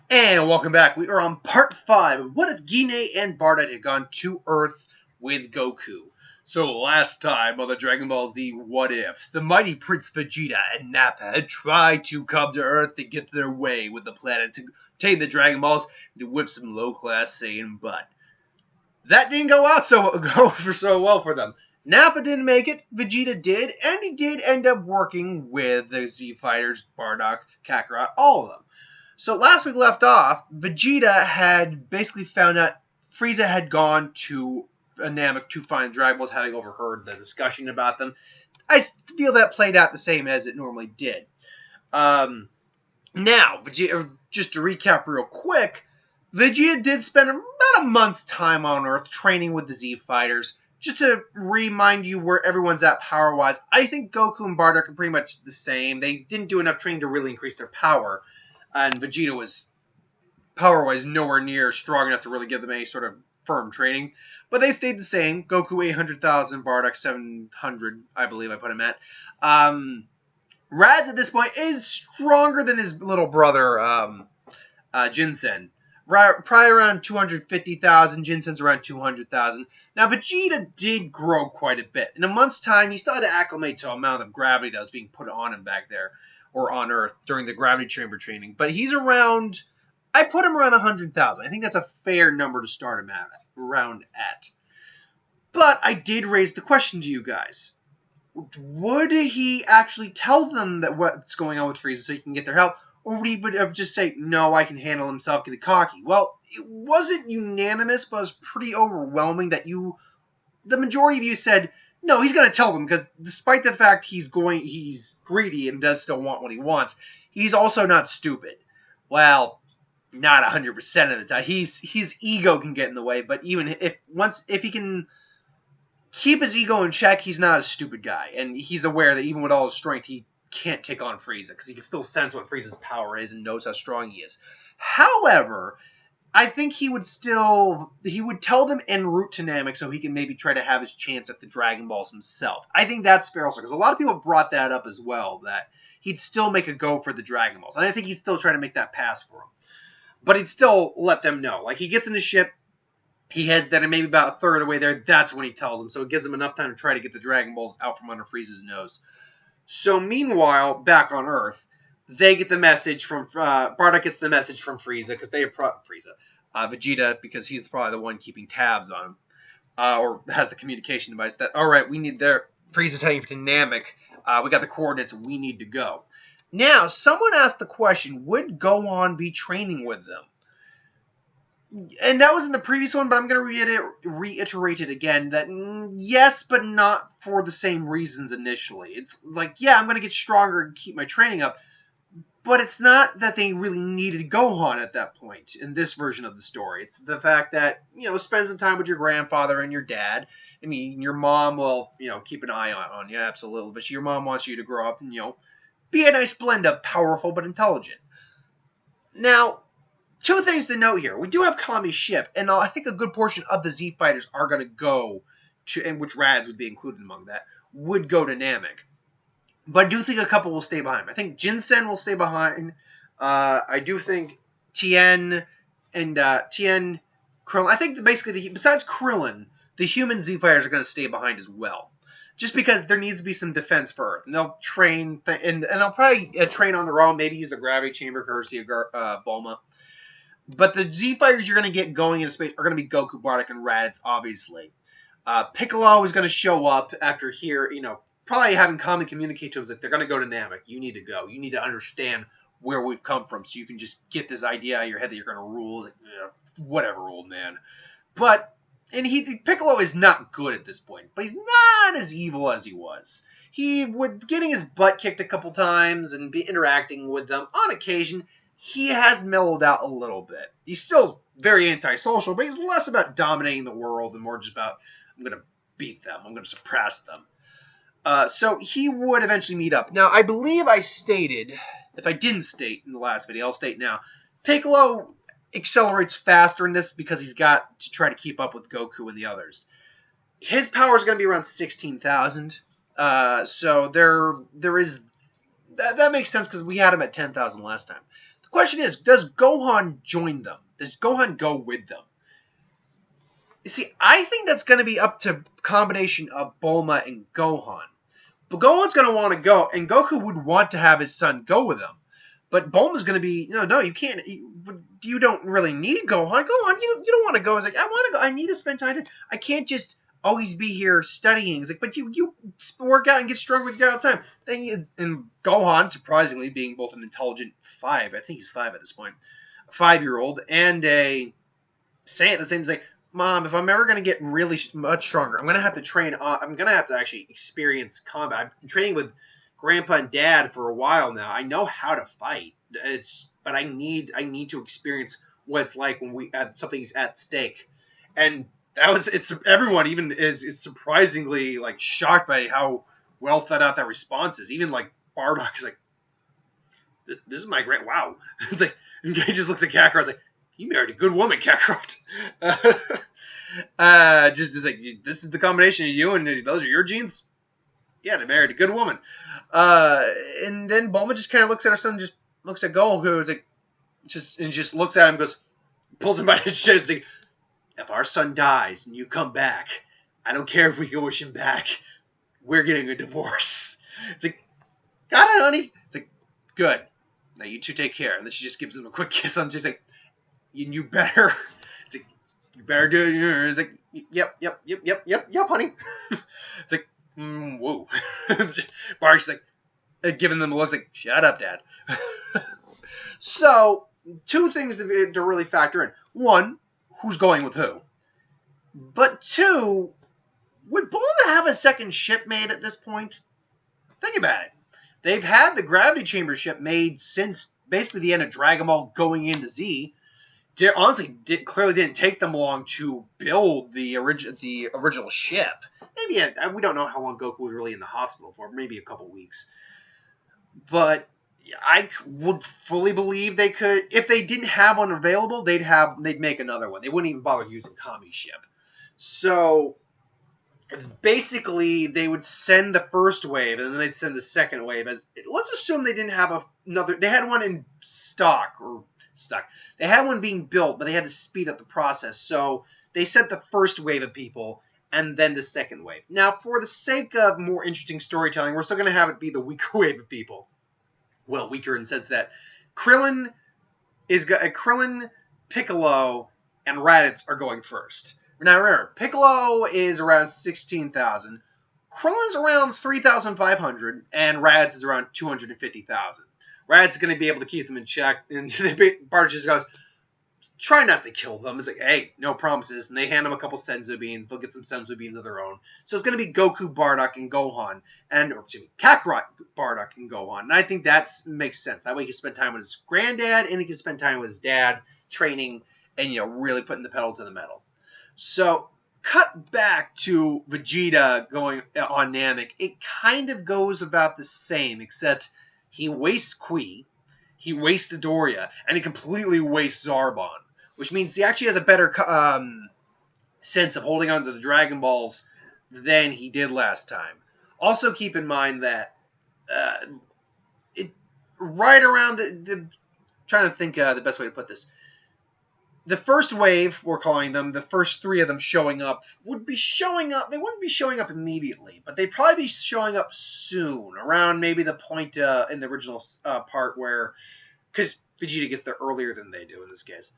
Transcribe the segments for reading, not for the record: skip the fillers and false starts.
And welcome back. We are on part 5. What if Gine and Bardock had gone to Earth with Goku? So last time on the Dragon Ball Z What If, the mighty Prince Vegeta and Nappa had tried to come to Earth to get their way with the planet to obtain the Dragon Balls and to whip some low-class Saiyan butt. That didn't go so well for them. Nappa didn't make it, Vegeta did, and he did end up working with the Z Fighters, Bardock, Kakarot, all of them. So last we left off, Vegeta had basically found out Frieza had gone to Namek to find Dragon Balls, having overheard the discussion about them. I feel that played out the same as it normally did. Now, Vegeta, just to recap real quick, Vegeta did spend about a month's time on Earth training with the Z Fighters. Just to remind you where everyone's at power-wise, I think Goku and Bardock are pretty much the same. They didn't do enough training to really increase their power. And Vegeta was, power-wise, nowhere near strong enough to really give them any sort of firm training. But they stayed the same. Goku 800,000, Bardock 700, I believe I put him at. Radz at this point is stronger than his little brother, Jinsen. Probably around 250,000. Jinsen's around 200,000. Now, Vegeta did grow quite a bit. In a month's time, he still had to acclimate to the amount of gravity that was being put on him back there. Or on Earth during the gravity chamber training. But he's around, I put him around 100,000. I think that's a fair number to start him at. But I did raise the question to you guys. Would he actually tell them that what's going on with Frieza so he can get their help? Or would he just say, no, I can handle himself, get cocky? Well, it wasn't unanimous, but it was pretty overwhelming that the majority of you said, no, he's going to tell them, because despite the fact he's greedy and does still want what he wants, he's also not stupid. Well, not 100% of the time. His ego can get in the way, but even if he can keep his ego in check, he's not a stupid guy. And he's aware that even with all his strength, he can't take on Frieza, because he can still sense what Frieza's power is and knows how strong he is. However, I think he would tell them en route to Namek so he can maybe try to have his chance at the Dragon Balls himself. I think that's fair also, because a lot of people brought that up as well, that he'd still make a go for the Dragon Balls. And I think he'd still try to make that pass for him. But he'd still let them know. Like, he gets in the ship, he heads down, and maybe about a third of the way there, that's when he tells them. So it gives them enough time to try to get the Dragon Balls out from under Frieza's nose. So meanwhile, back on Earth, they get the message from Bardock gets the message from Frieza, because Vegeta, because he's probably the one keeping tabs on him, or has the communication device that, all right, Frieza's heading to Namek. We got the coordinates. We need to go. Now, someone asked the question, would Gohan be training with them? And that was in the previous one, but I'm going to reiterate it again, that yes, but not for the same reasons initially. It's like, yeah, I'm going to get stronger and keep my training up, but it's not that they really needed Gohan at that point in this version of the story. It's the fact that, spend some time with your grandfather and your dad. I mean, your mom will, keep an eye on you, absolutely, but your mom wants you to grow up and, be a nice blend of powerful but intelligent. Now, two things to note here. We do have Kami's ship, and I think a good portion of the Z Fighters are going to go to, and which Radz would be included among that, would go to Namek. But I do think a couple will stay behind. I think Jinsen will stay behind. I do think Tien, Krillin. I think basically, besides Krillin, the human Z Fighters are going to stay behind as well. Just because there needs to be some defense for Earth. And they'll train, and they'll probably train on their own, maybe use the gravity chamber courtesy of Bulma. But the Z Fighters you're going to get going into space are going to be Goku, Bardock, and Raditz, obviously. Piccolo is going to show up after here, probably having Kami communicate to him that they're going to go to Namek. You need to go. You need to understand where we've come from so you can just get this idea out of your head that you're going to rule. Like, whatever, old man. Piccolo is not good at this point, but he's not as evil as he was. He was getting his butt kicked a couple times and be interacting with them on occasion. He has mellowed out a little bit. He's still very antisocial, but he's less about dominating the world and more just about, I'm going to beat them. I'm going to suppress them. So he would eventually meet up. Now, I believe I stated, if I didn't state in the last video, I'll state now, Piccolo accelerates faster in this because he's got to try to keep up with Goku and the others. His power is going to be around 16,000. So there is... That makes sense because we had him at 10,000 last time. The question is, does Gohan join them? Does Gohan go with them? You see, I think that's going to be up to a combination of Bulma and Gohan. But Gohan's going to want to go, and Goku would want to have his son go with him. But Bulma's going to be, no, you can't. You don't really need Gohan. Gohan, you don't want to go. It's like, I want to go. I need to spend time. I can't just always be here studying. It's like, but you work out and get stronger with you all the time. And Gohan, surprisingly, being both an intelligent 5, I think he's 5 at this point, a 5-year-old, and a Saiyan at the same time, like, Mom, if I'm ever going to get really much stronger, I'm going to have to train. I'm going to have to actually experience combat. I've been training with Grandpa and Dad for a while now. I know how to fight. But I need to experience what it's like when something's at stake. And everyone even is surprisingly like shocked by how well thought out that response is. Even like Bardock is like, this is my grand. Wow. It's like, and he just looks at Kakarot. Like, you married a good woman, Kakarot. Just like, this is the combination of you and those are your genes. Yeah, they married a good woman. And then Bulma just kind of looks at her son, just looks at Goku, is like, just looks at him, goes, pulls him by his chest, like, if our son dies and you come back, I don't care if we go wish him back. We're getting a divorce. It's like, got it, honey. It's like, good. Now you two take care. And then she just gives him a quick kiss on. She's like, you better. It's like, you better do it. It's like, yep, honey. It's like, whoa. Bark's like, giving them the looks like, shut up, Dad. So, 2 things to really factor in. 1, who's going with who? But 2, would Bulma have a second ship made at this point? Think about it. They've had the gravity chamber ship made since basically the end of Dragon Ball going into Z. Clearly didn't take them long to build the original ship. Maybe we don't know how long Goku was really in the hospital for. Maybe a couple weeks. But I would fully believe they could. If they didn't have one available, they'd make another one. They wouldn't even bother using Kami's ship. So basically, they would send the first wave, and then they'd send the second wave. Let's assume they didn't have another. They had one in stock. They had one being built, but they had to speed up the process. So they sent the first wave of people, and then the second wave. Now, for the sake of more interesting storytelling, we're still going to have it be the weaker wave of people. Well, weaker in the sense that Krillin, Piccolo, and Raditz are going first. Now remember, Piccolo is around 16,000, Krillin's around 3,500, and Raditz is around 250,000. Raditz is going to be able to keep them in check, and Bardock just goes, try not to kill them. It's like, hey, no promises. And they hand them a couple Senzu beans. They'll get some Senzu beans of their own. So it's going to be Goku, Bardock, and Gohan. Kakarot, Bardock, and Gohan. And I think that makes sense. That way he can spend time with his granddad, and he can spend time with his dad, training, and, really putting the pedal to the metal. So, cut back to Vegeta going on Namek. It kind of goes about the same, except he wastes Qui, he wastes Doria, and he completely wastes Zarbon. Which means he actually has a better sense of holding on to the Dragon Balls than he did last time. Also keep in mind that right around trying to think the best way to put this. The first wave, we're calling them, the first 3 of them showing up, would be showing up. They wouldn't be showing up immediately, but they'd probably be showing up soon, around maybe the point in the original part where, because Vegeta gets there earlier than they do in this case.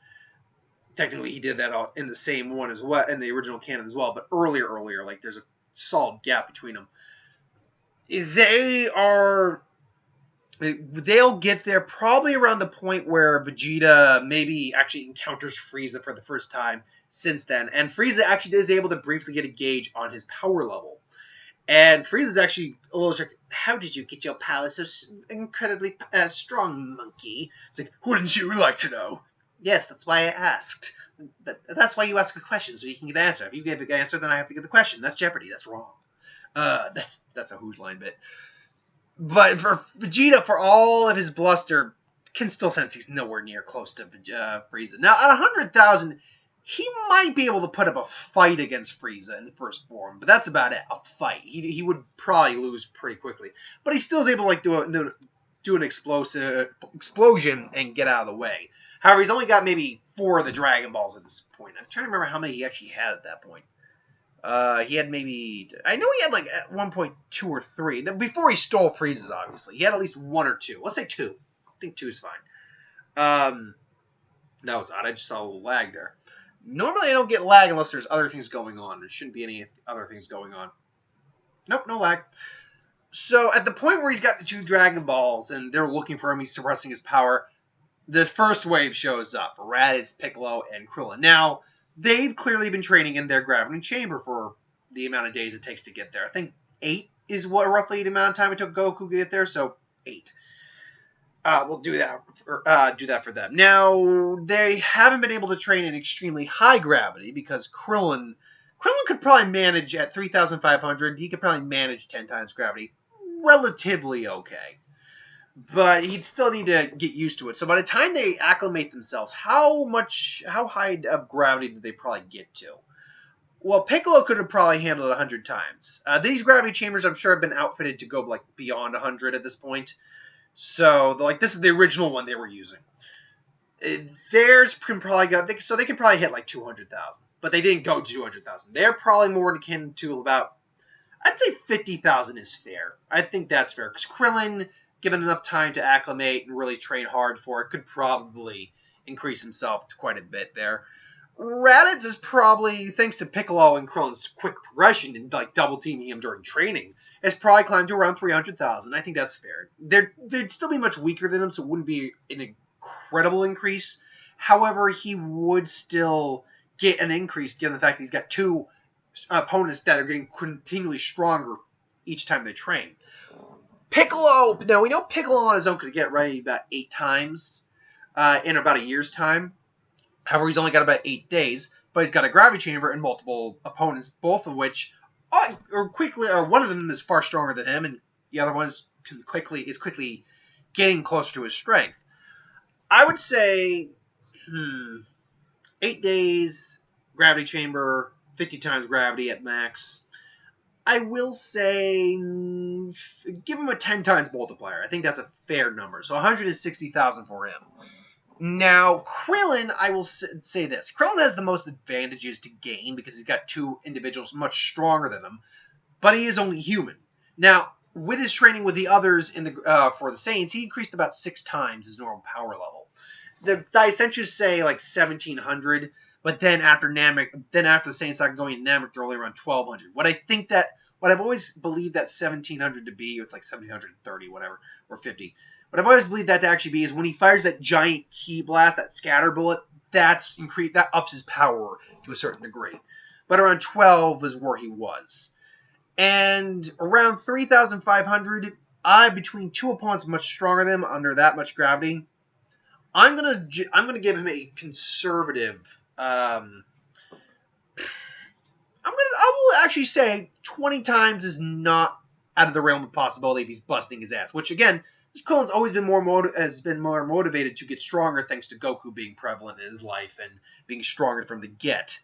Technically, he did that in the same one as well, in the original canon as well, but earlier, like there's a solid gap between them. They'll get there probably around the point where Vegeta maybe actually encounters Frieza for the first time since then. And Frieza actually is able to briefly get a gauge on his power level. And Frieza's actually a little shocked. How did you get your power so incredibly strong, monkey? It's like, wouldn't you like to know? Yes, that's why I asked. That's why you ask a question, so you can get an answer. If you give an answer, then I have to get the question. That's Jeopardy. That's wrong. That's a Who's Line bit. But for Vegeta, for all of his bluster, can still sense he's nowhere near close to Frieza. Now, at 100,000, he might be able to put up a fight against Frieza in first form, but that's about it. A fight. He would probably lose pretty quickly. But he still is able to do do an explosion and get out of the way. However, he's only got maybe 4 of the Dragon Balls at this point. I'm trying to remember how many he actually had at that point. He had maybe... I know he had like at one point 2 or 3. Before he stole Frieza's, obviously. He had at least 1 or 2. Let's say 2. I think 2 is fine. That was odd. I just saw a little lag there. Normally I don't get lag unless there's other things going on. There shouldn't be any other things going on. Nope, no lag. So at the point where he's got the 2 Dragon Balls and they're looking for him, he's suppressing his power, the first wave shows up. Raditz, Piccolo, and Krillin. Now, they've clearly been training in their gravity chamber for the amount of days it takes to get there. I think 8 is what roughly the amount of time it took Goku to get there, so 8. We'll do that for them. Now, they haven't been able to train in extremely high gravity because Krillin could probably manage at 3,500. He could probably manage 10 times gravity relatively okay. But he'd still need to get used to it. So by the time they acclimate themselves, how high of gravity did they probably get to? Well, Piccolo could have probably handled it 100 times. These gravity chambers, I'm sure, have been outfitted to go like beyond 100 at this point. So, like, this is the original one they were using. Theirs can probably go, so they can probably hit like 200,000. But they didn't go to 200,000. They're probably more akin to about, I'd say 50,000 is fair. I think that's fair. Because Krillin, given enough time to acclimate and really train hard for it, could probably increase himself to quite a bit there. Raditz is probably, thanks to Piccolo and Krillin's quick progression and like double teaming him during training, has probably climbed to around 300,000. I think that's fair. They'd still be much weaker than him, so it wouldn't be an incredible increase. However, he would still get an increase given the fact that he's got 2 opponents that are getting continually stronger each time they train. Piccolo, now we know Piccolo on his own could get ready about 8 times in about a year's time. However, he's only got about 8 days, but he's got a gravity chamber and multiple opponents, both of which one of them is far stronger than him, and the other one is quickly getting closer to his strength. I would say 8 days, gravity chamber, 50 times gravity at max. I will say give him a 10 times multiplier. I think that's a fair number. So 160,000 for him. Now, Krillin, I will say this. Krillin has the most advantages to gain because he's got 2 individuals much stronger than him, but he is only human. Now, with his training with the others in the for the Saints, he increased about 6 times his normal power level. The Essentials say like 1,700, but then after the Saints started going to Namek, they're only around 1,200. What I've always believed that 1,700 to be, it's like 1,730, whatever, or 50. What I've always believed that to actually be is when he fires that giant ki blast, that scatter bullet, that ups his power to a certain degree. But around 12 is where he was. And around 3,500, between 2 opponents much stronger than him under that much gravity, I'm gonna give him a conservative. I will actually say 20 times is not out of the realm of possibility if he's busting his ass. Which again, this Krillin's always been more motivated to get stronger thanks to Goku being prevalent in his life and being stronger from the get.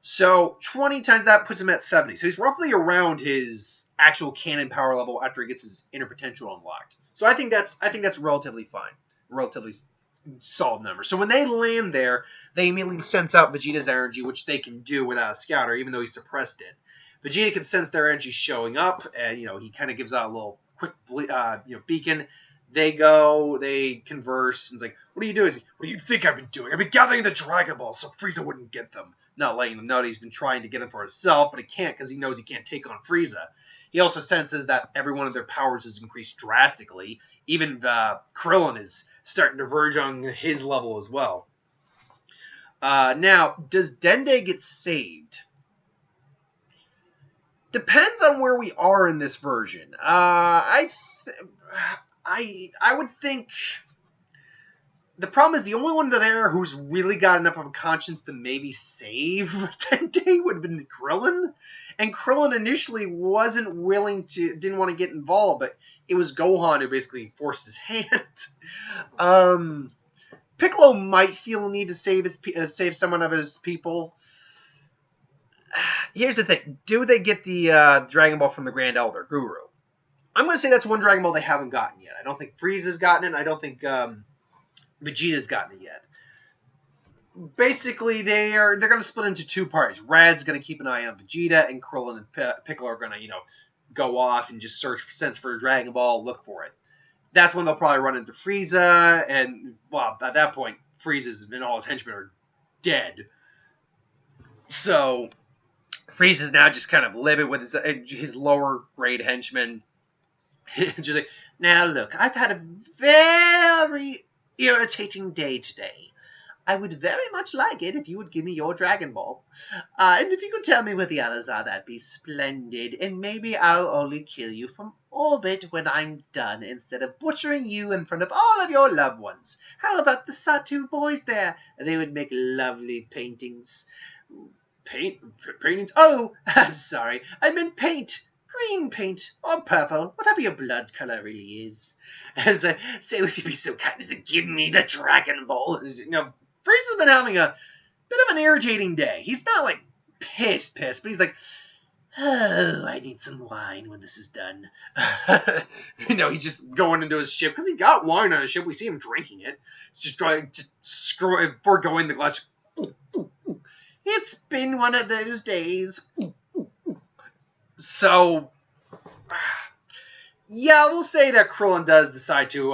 So 20 times that puts him at 70. So he's roughly around his actual cannon power level after he gets his inner potential unlocked. So I think that's relatively fine, relatively solid number. So when they land there, they immediately sense out Vegeta's energy, which they can do without a scouter, even though he suppressed it. Vegeta can sense their energy showing up, and he kind of gives out a little quick beacon. They go, they converse, and it's like, what are you doing? Like, what do you think I've been doing? I've been gathering the Dragon Balls so Frieza wouldn't get them. Not letting them know that he's been trying to get them for himself, but he can't because he knows he can't take on Frieza. He also senses that every one of their powers has increased drastically. Even Krillin is starting to verge on his level as well. Now, does Dende get saved? Depends on where we are in this version. I would think the problem is the only one there who's really got enough of a conscience to maybe save Dende would have been Krillin. And Krillin initially didn't want to get involved, but it was Gohan who basically forced his hand. Piccolo might feel a need to save someone of his people. Here's the thing. Do they get the Dragon Ball from the Grand Elder, Guru? I'm going to say that's one Dragon Ball they haven't gotten yet. I don't think Frieza's gotten it, and I don't think Vegeta's gotten it yet. Basically, they're going to split into two parties. Rad's going to keep an eye on Vegeta, and Krillin and Piccolo are going to, go off and just sense for a Dragon Ball, look for it. That's when they'll probably run into Frieza, and, well, at that point, Frieza's and all his henchmen are dead. So, Frieza's now just kind of living with his lower grade henchmen. Just like, now look, I've had a very irritating day today. I would very much like it if you would give me your Dragon Ball. And if you could tell me where the others are, that'd be splendid. And maybe I'll only kill you from orbit when I'm done, instead of butchering you in front of all of your loved ones. How about the Satu boys there? They would make lovely paintings. Paintings? Oh, I'm sorry. I meant paint. Green paint, or purple, whatever your blood color really is. As I say, would you be so kind as to give me the Dragon Ball? Frieza's been having a bit of an irritating day. He's not, like, pissed, but he's like, oh, I need some wine when this is done. He's just going into his ship, because he got wine on his ship. We see him drinking it. It's just foregoing the glass. It's been one of those days. So, yeah, we'll say that Krillin does decide to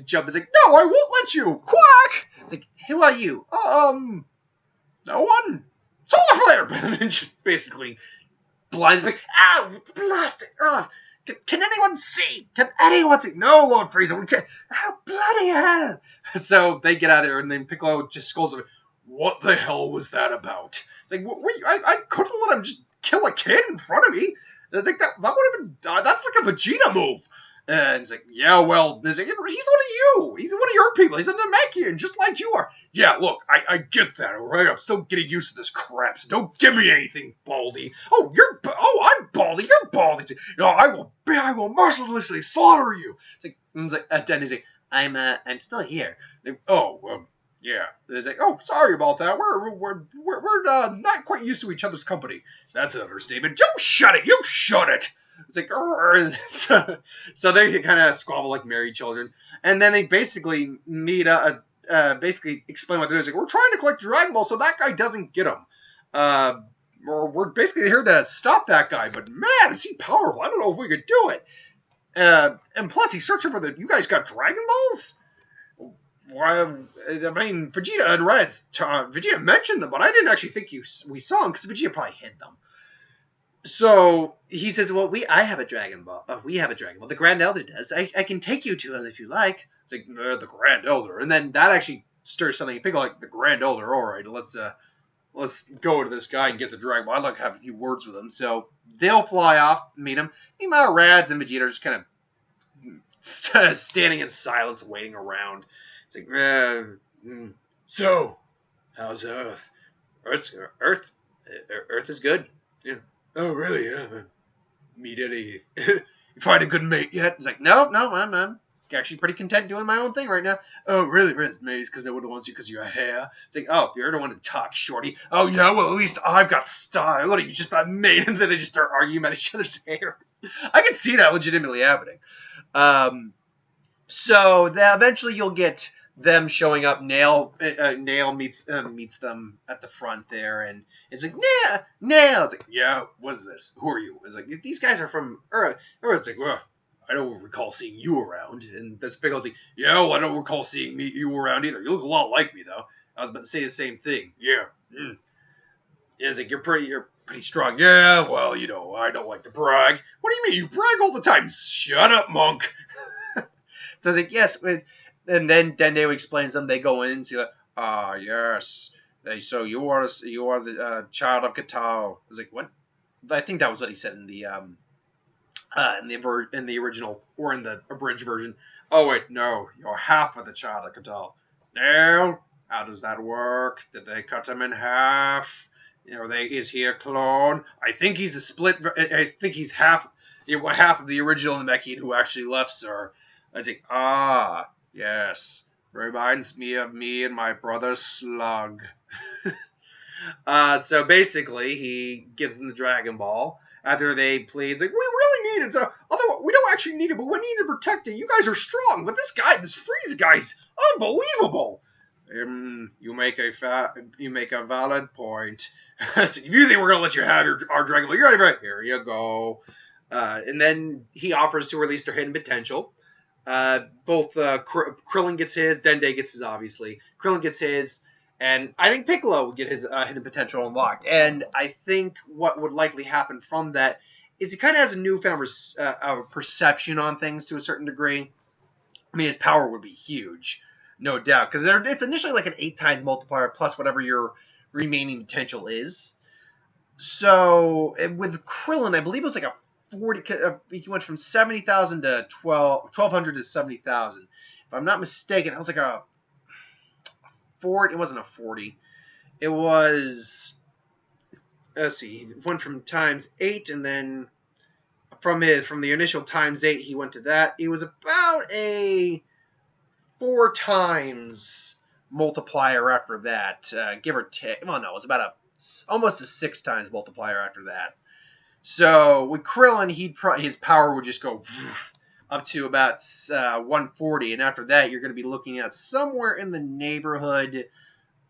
jump. He's like, no, I won't let you! Quack! It's like, who are you? No one. Solar flare! And then just basically blinds me. Ow! Blast it! Can anyone see? Can anyone see? No, Lord Frieza, we can't. Oh, bloody hell! So they get out of there, and then Piccolo just scolds him. What the hell was that about? It's like, wait, I couldn't let him just kill a kid in front of me. And it's like, that would have been, that's like a Vegeta move. And it's like, yeah, well, he's one of you. He's one of your people. He's a Namekian, just like you are. Yeah, look, I get that, all right? I'm still getting used to this crap, so don't give me anything, Baldy. Oh, I'm Baldy. You're Baldy. I will mercilessly slaughter you. It's like, at then he's like, I'm still here. Like, yeah. It's like, oh, sorry about that. We're not quite used to each other's company. That's an understatement. You shut it. It's like, so they kind of squabble like married children, and then they basically meet basically explain what they're doing. It's like, we're trying to collect Dragon Ball so that guy doesn't get them. Or we're basically here to stop that guy. But man, is he powerful? I don't know if we could do it. And plus, he's searching for you guys got Dragon Balls? I mean, Vegeta and Rad's Vegeta mentioned them, but I didn't actually think we saw them because Vegeta probably hid them. So he says, well, I have a Dragon Ball. We have a Dragon Ball. The Grand Elder does. I can take you to him if you like. It's like, the Grand Elder. And then that actually stirs something. Piccolo, like, the Grand Elder, all right, let's go to this guy and get the Dragon Ball. I'd like to have a few words with him. So they'll fly off, meet him. Meanwhile, Radz and Vegeta are just kind of standing in silence, waiting around. It's like, so, how's Earth? Earth is good. Yeah. Oh, really? Yeah. Meet any? You find a good mate yet? It's like, no, I'm actually pretty content doing my own thing right now. Oh, really? It's amazing because no one wants you because of your hair. It's like, oh, you're the one to talk, shorty. Oh, yeah, well, at least I've got style. What are you, just that mate? And then they just start arguing about each other's hair. I can see that legitimately happening. So eventually you'll get them showing up. Nail meets them at the front there, and it's like, Nail. It's like, yeah, what is this? Who are you? It's like, these guys are from Earth. It's like, well, I don't recall seeing you around. And that's Piccolo's like, yeah, well, I don't recall seeing you around either. You look a lot like me, though. I was about to say the same thing. Yeah. It's like, you're pretty strong. Yeah, well, I don't like to brag. What do you mean? You brag all the time. Shut up, monk. So I was like, yes. And then Dende explains them. They go in and say, yes. So you are the child of Katao. I was like, what? I think that was what he said in the original, or in the abridged version. Oh wait, no, you're half of the child of Katao. No, how does that work? Did they cut him in half? Is he a clone? I think he's a split. I think he's half of the original Namekian who actually left, sir. I think, yes. Reminds me of me and my brother Slug. So basically, he gives him the Dragon Ball, After they plead, like, we really need it. So, although we don't actually need it, but we need to protect it. You guys are strong, but this Frieza guy's unbelievable. You make a valid point. If you think we're gonna let you have our Dragon Ball, you're right. Here you go. And then he offers to release their hidden potential. Both Krillin gets his, Dende gets his, obviously. Krillin gets his, and I think Piccolo would get his hidden potential unlocked. And I think what would likely happen from that is he kind of has a newfound perception on things to a certain degree. I mean, his power would be huge, no doubt, because it's initially like an 8 times multiplier plus whatever your remaining potential is. So with Krillin, I believe it was like a 40. He went from 70,000 to 1,200 to 70,000. If I'm not mistaken, that was like a 40. It wasn't a 40. It was. Let's see. He went from times 8, and then from the initial times 8, he went to that. It was about a 4 times multiplier after that, give or take. Well, no, it was about almost a 6 times multiplier after that. So with Krillin, his power would just go up to about 140, and after that, you're going to be looking at somewhere in the neighborhood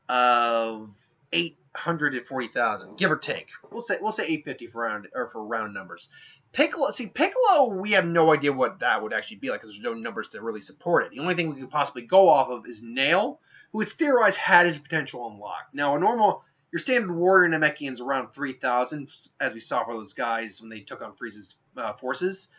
of 840,000, give or take. We'll say 850 for round numbers. Piccolo, we have no idea what that would actually be like because there's no numbers to really support it. The only thing we could possibly go off of is Nail, who it's theorized had his potential unlocked. Now, your standard warrior Namekian's around 3,000, as we saw for those guys when they took on Frieza's forces.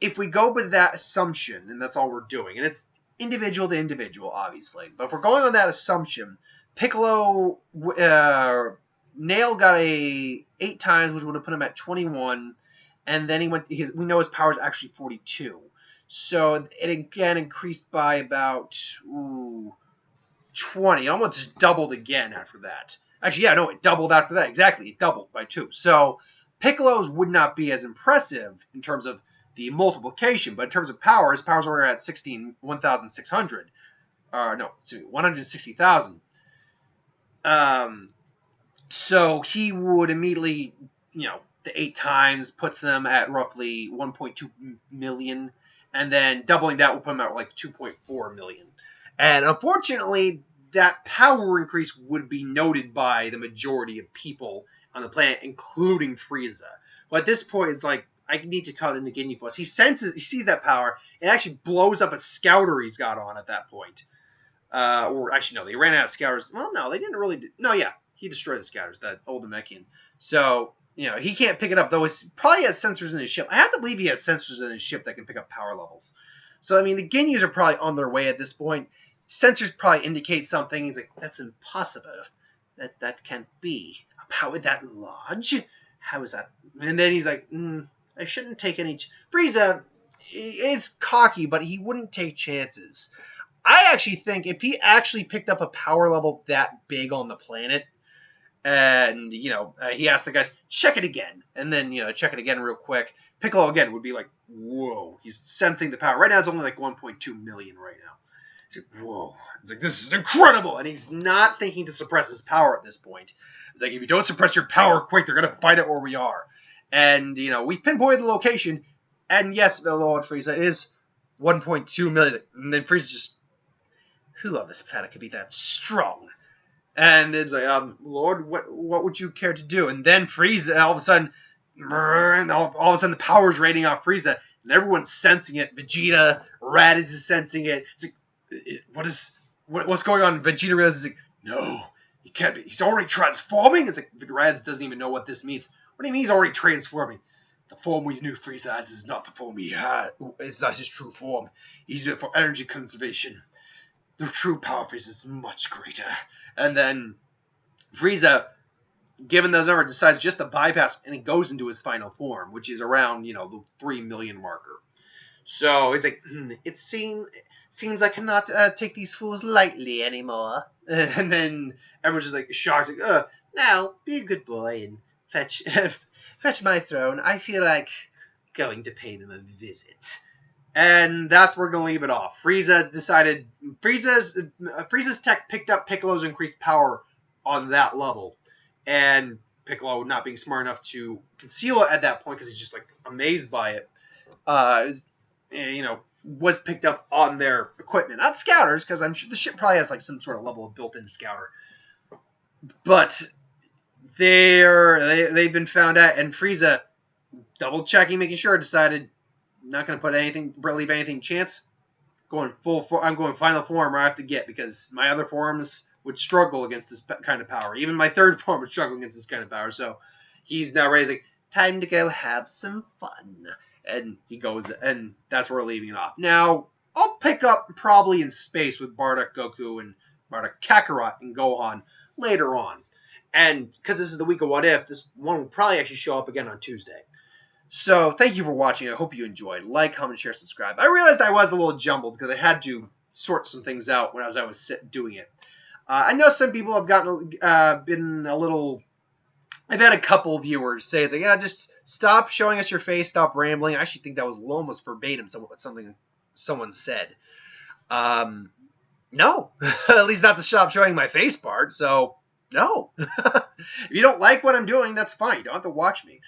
If we go with that assumption, and that's all we're doing, and it's individual to individual, obviously, but if we're going on that assumption, Piccolo, Nail got a 8 times, which would have put him at 21, and then we know his power is actually 42. So it again increased by about 20. It almost doubled again after that. Actually, yeah, no, it doubled after that. Exactly, it doubled by 2. So Piccolo's would not be as impressive in terms of the multiplication, but in terms of power, his powers were at 1,600. 160,000. So he would immediately, the 8 times puts them at roughly 1.2 million, and then doubling that will put them at like 2.4 million. And unfortunately, that power increase would be noted by the majority of people on the planet, including Frieza. But at this point, it's like, I need to cut in the Ginyu Force. He sees that power, and actually blows up a scouter he's got on at that point. Or actually, no, they ran out of scouters. Well, no, they didn't really. No, yeah, he destroyed the scouters, that old Namekian. So, he can't pick it up, though he probably has sensors in his ship. I have to believe he has sensors in his ship that can pick up power levels. So, I mean, the Ginyus are probably on their way at this point. Sensors probably indicate something. He's like, that's impossible. That can't be. A power that large? How is that? And then he's like, I shouldn't take any... Frieza is cocky, but he wouldn't take chances. I actually think if he actually picked up a power level that big on the planet, and, he asked the guys, check it again, and then, check it again real quick, Piccolo again would be like, whoa, he's sensing the power. Right now it's only like 1.2 million right now. He's like, whoa. It's like, this is incredible, and he's not thinking to suppress his power at this point. It's like, if you don't suppress your power quick, they're going to find out where we are. And, we pinpointed the location, and yes, Lord Frieza is 1.2 million, and then Frieza just, who on this planet could be that strong? And it's like, Lord, what would you care to do? And then Frieza, all of a sudden the power's raining off Frieza, and everyone's sensing it. Vegeta, Raditz is sensing it. It's like, what's going on? Vegeta realizes, like, no, he can't be. He's already transforming? It's like, Raditz doesn't even know what this means. What do you mean he's already transforming? The form we knew Frieza as is not the form he had. It's not his true form. He's doing it for energy conservation. The true power Frieza is much greater. And then Frieza, given those numbers, decides just to bypass, and he goes into his final form, which is around, the 3 million marker. So he's like, it seems I cannot take these fools lightly anymore. And then everyone's just like shocked, like, now be a good boy and fetch my throne. I feel like going to pay them a visit. And that's where we're going to leave it off. Frieza decided... Frieza's tech picked up Piccolo's increased power on that level. And Piccolo not being smart enough to conceal it at that point because he's just like amazed by it. Was picked up on their equipment, not scouters, because I'm sure the ship probably has like some sort of level of built-in scouter. But they've been found out, and Frieza, double checking, making sure, decided not going to leave anything chance. I'm going final form right off the get because my other forms would struggle against this kind of power. Even my third form would struggle against this kind of power. So he's now raising, time to go have some fun. And he goes, and that's where we're leaving it off. Now, I'll pick up probably in space with Bardock, Goku, and Bardock, Kakarot, and Gohan later on. And because this is the week of What If, this one will probably actually show up again on Tuesday. So, thank you for watching. I hope you enjoyed. Like, comment, share, subscribe. I realized I was a little jumbled because I had to sort some things out when I was doing it. I know some people have been a little... I've had a couple viewers say, it's like, yeah, just stop showing us your face, stop rambling. I actually think that was almost verbatim something someone said. No. At least not to stop showing my face part, so no. If you don't like what I'm doing, that's fine. You don't have to watch me.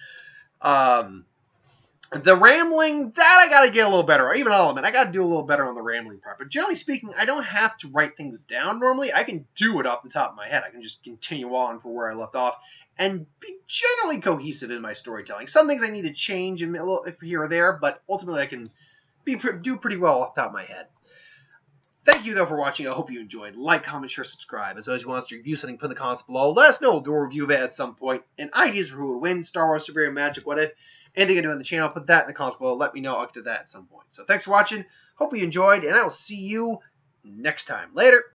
The rambling, that I gotta get a little better. Even I'll admit, I gotta do a little better on the rambling part. But generally speaking, I don't have to write things down normally. I can do it off the top of my head. I can just continue on for where I left off and be generally cohesive in my storytelling. Some things I need to change a little here or there, but ultimately I can do pretty well off the top of my head. Thank you, though, for watching. I hope you enjoyed. Like, comment, share, subscribe. As always, if you want us to review something, put in the comments below. Let us know. We'll do a review of it at some point. And ideas for who will win, Star Wars, Super Hero, Magic, What If. Anything I do on the channel, put that in the comments below. Let me know. I'll get to that at some point. So thanks for watching. Hope you enjoyed, and I will see you next time. Later.